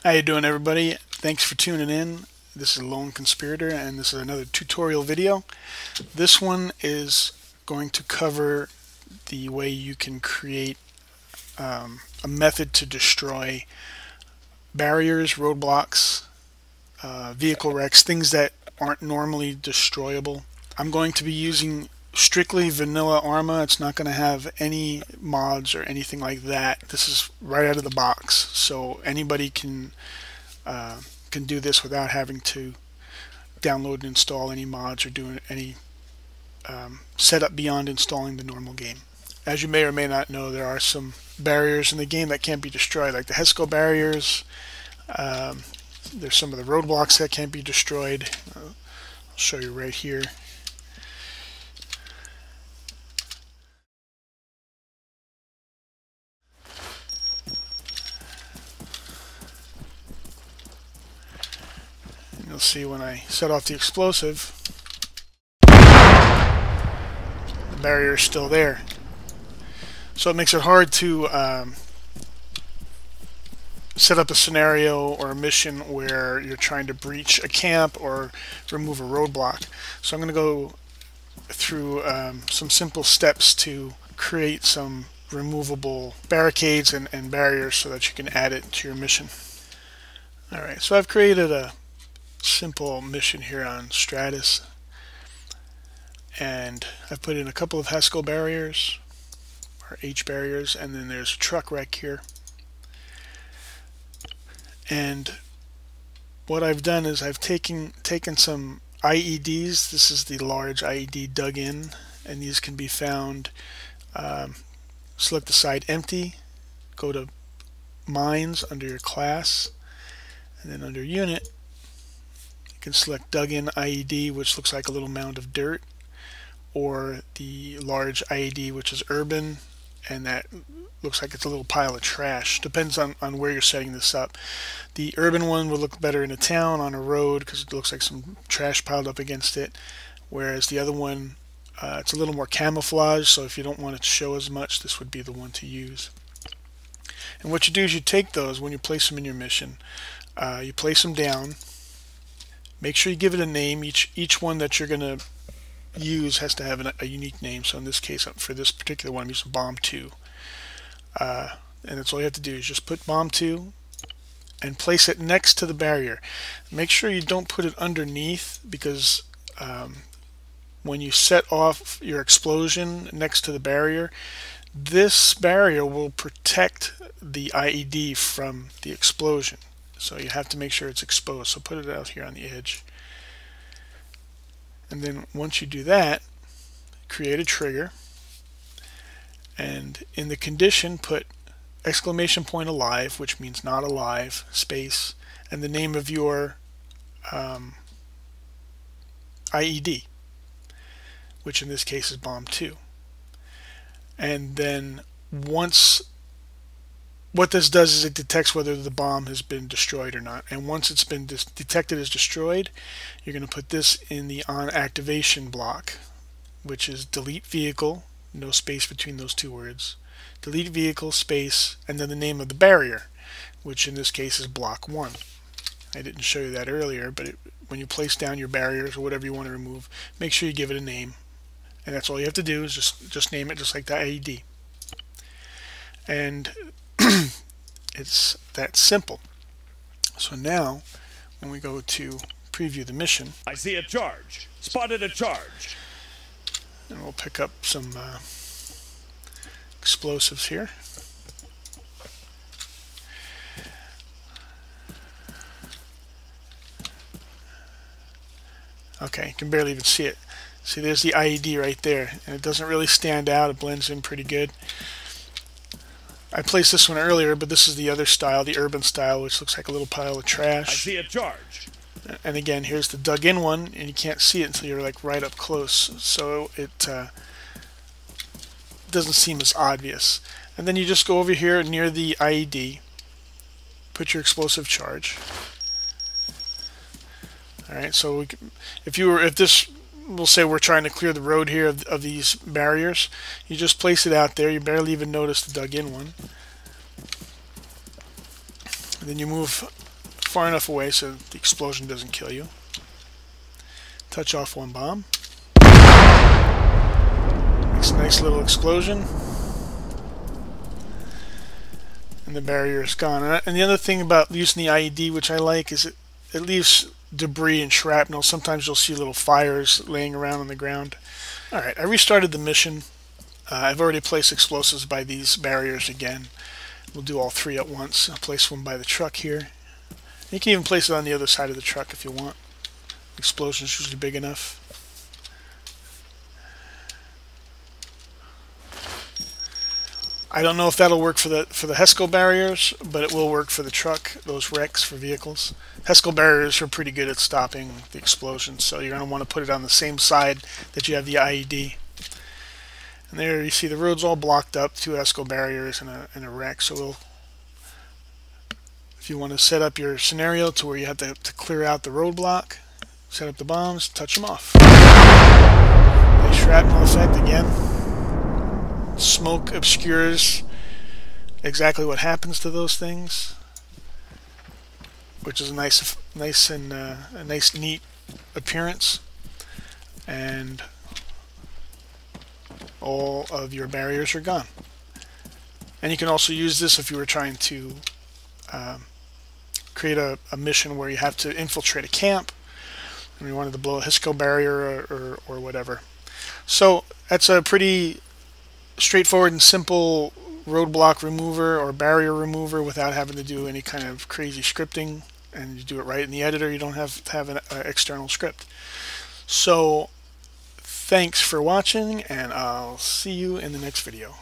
How you doing, everybody? Thanks for tuning in. This is Lone Conspirator, and this is another tutorial video. This one is going to cover the way you can create a method to destroy barriers, roadblocks, vehicle wrecks, things that aren't normally destroyable. I'm going to be using strictly vanilla Arma. It's not going to have any mods or anything like that. This is right out of the box, so anybody can do this without having to download and install any mods or do any setup beyond installing the normal game. As you may or may not know, there are some barriers in the game that can't be destroyed, like the Hesco barriers. There's some of the roadblocks that can't be destroyed. I'll show you right here. You'll see when I set off the explosive, the barrier is still there. So it makes it hard to set up a scenario or a mission where you're trying to breach a camp or remove a roadblock. So I'm going to go through some simple steps to create some removable barricades and barriers so that you can add it to your mission. Alright, so I've created a simple mission here on Stratus, and I've put in a couple of Hesco barriers or H barriers, and then there's a truck wreck here. And what I've done is I've taken some IEDs. This is the large IED dug in, and these can be found. Select the side empty, go to mines under your class, and then under unit you can select dug in IED, which looks like a little mound of dirt, or the large IED, which is urban, and that looks like it's a little pile of trash. Depends on where you're setting this up. The urban one will look better in a town, on a road, because it looks like some trash piled up against it, whereas the other one, it's a little more camouflage, so if you don't want it to show as much, this would be the one to use. And what you do is you take those, when you place them in your mission, you place them down. Make sure you give it a name. Each one that you're going to use has to have a unique name. So in this case, for this particular one, I'm using Bomb 2. And that's all you have to do is just put Bomb 2 and place it next to the barrier. Make sure you don't put it underneath, because when you set off your explosion next to the barrier, this barrier will protect the IED from the explosion. So you have to make sure it's exposed. So put it out here on the edge. And then once you do that, create a trigger. And in the condition, put exclamation point alive, which means not alive, space, and the name of your IED, which in this case is Bomb 2. And then what this does is it detects whether the bomb has been destroyed or not. And once it's been detected as destroyed, you're going to put this in the on activation block, which is delete vehicle, no space between those two words, delete vehicle, space, and then the name of the barrier, which in this case is block 1. I didn't show you that earlier, but when you place down your barriers or whatever you want to remove, make sure you give it a name. And that's all you have to do is just name it, just like the IED. And it's that simple. So now when we go to preview the mission, I see a charge. Spotted a charge. And we'll pick up some explosives here. Okay, you can barely even see it. See, there's the IED right there, and it doesn't really stand out. It blends in pretty good. I placed this one earlier, but this is the other style, the urban style, which looks like a little pile of trash. I see a charge. And again, here's the dug in one, and you can't see it until you're like right up close, so it doesn't seem as obvious. And then you just go over here near the IED, put your explosive charge. All right, so if this, we'll say we're trying to clear the road here of these barriers, you just place it out there. You barely even notice the dug in one. And then you move far enough away so the explosion doesn't kill you. Touch off one bomb. Makes a nice little explosion. And the barrier is gone. And the other thing about using the IED, which I like, is it leaves debris and shrapnel. Sometimes you'll see little fires laying around on the ground. Alright, I restarted the mission. I've already placed explosives by these barriers again. We'll do all three at once. I'll place one by the truck here. You can even place it on the other side of the truck if you want. The explosion is usually big enough. I don't know if that'll work for the Hesco barriers, but it will work for the truck, those wrecks for vehicles. Hesco barriers are pretty good at stopping the explosions, so you're going to want to put it on the same side that you have the IED. And there you see the road's all blocked up, 2 Hesco barriers and a wreck. So if you want to set up your scenario to where you have to clear out the roadblock, set up the bombs, touch them off. Nice shrapnel effect again. Smoke obscures exactly what happens to those things, which is a nice neat appearance. And all of your barriers are gone. And you can also use this if you were trying to create a mission where you have to infiltrate a camp and you wanted to blow a Hesco barrier or whatever. So that's a pretty straightforward and simple roadblock remover or barrier remover without having to do any kind of crazy scripting, and you do it right in the editor. You don't have to have an external script. So thanks for watching, and I'll see you in the next video.